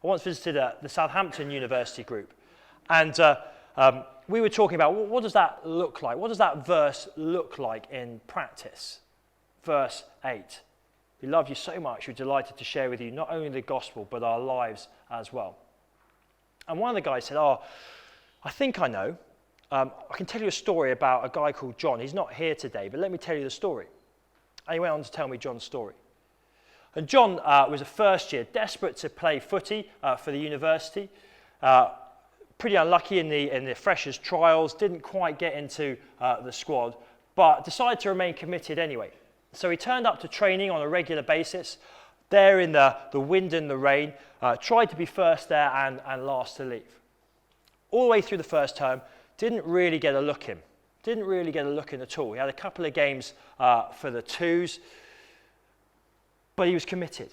I once visited the Southampton University group, and we were talking about what does that look like? What does that verse look like in practice? Verse 8. We love you so much, we're delighted to share with you not only the gospel, but our lives as well. And one of the guys said, I think I know. I can tell you a story about a guy called John. He's not here today, but let me tell you the story. And he went on to tell me John's story. And John was a first year, desperate to play footy for the university. Pretty unlucky in the freshers' trials, didn't quite get into the squad, but decided to remain committed anyway. So he turned up to training on a regular basis, there in the wind and the rain, tried to be first there and last to leave. All the way through the first term, didn't really get a look in. Didn't really get a look in at all. He had a couple of games for the twos, but he was committed.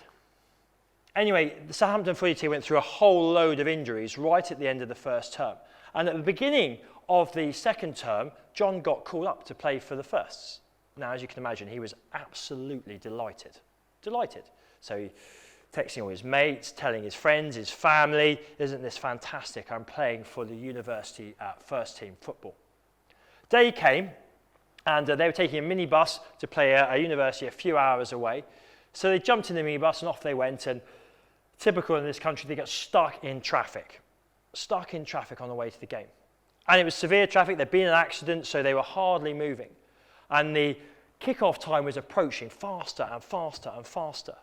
Anyway, the Southampton footy team went through a whole load of injuries right at the end of the first term. And at the beginning of the second term, John got called up to play for the firsts. Now, as you can imagine, he was absolutely delighted. Delighted. So he texting all his mates, telling his friends, his family, isn't this fantastic? I'm playing for the university first team football. Day came, and they were taking a minibus to play a university a few hours away. So they jumped in the minibus and off they went, and typical in this country, they got stuck in traffic on the way to the game. And it was severe traffic, there'd been an accident, so they were hardly moving. And the kickoff time was approaching faster and faster and faster.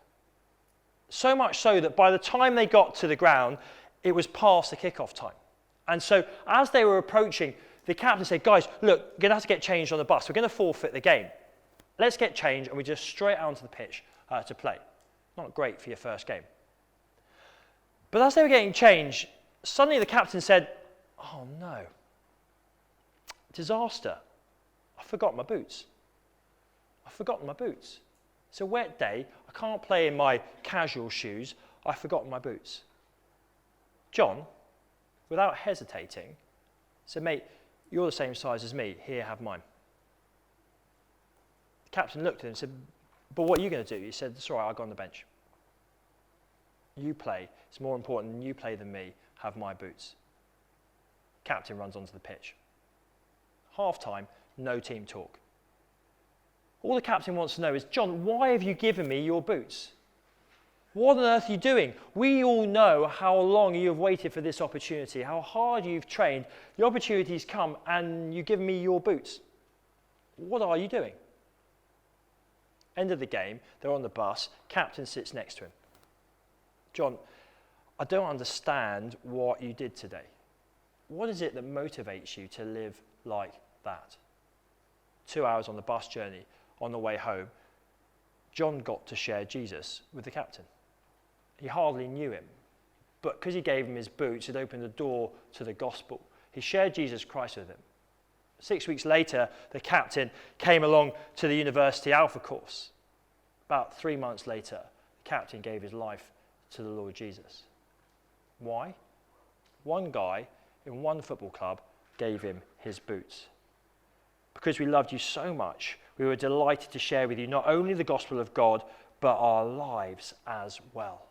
So much so that by the time they got to the ground, it was past the kickoff time. And so as they were approaching, the captain said, guys, look, you're going to have to get changed on the bus. We're going to forfeit the game. Let's get changed, and we just straight out onto the pitch to play. Not great for your first game. But as they were getting changed, suddenly the captain said, oh no, disaster. I forgot my boots. It's a wet day. I can't play in my casual shoes. I've forgotten my boots. John, without hesitating, said, mate, you're the same size as me. Here, have mine. The captain looked at him and said, but what are you going to do? He said, it's all right, I'll go on the bench. You play. It's more important you play than me. Have my boots. Captain runs onto the pitch. Half time, no team talk. All the captain wants to know is, John, why have you given me your boots? What on earth are you doing? We all know how long you have waited for this opportunity, how hard you've trained. The opportunity's come and you've given me your boots. What are you doing? End of the game, they're on the bus, captain sits next to him. John, I don't understand what you did today. What is it that motivates you to live like that? 2 hours on the bus journey, on the way home, John got to share Jesus with the captain. He hardly knew him, but because he gave him his boots, it opened the door to the gospel. He shared Jesus Christ with him. 6 weeks later, the captain came along to the university Alpha course. About 3 months later, the captain gave his life to the Lord Jesus. Why? One guy in one football club gave him his boots. Because we loved you so much, we were delighted to share with you not only the gospel of God, but our lives as well.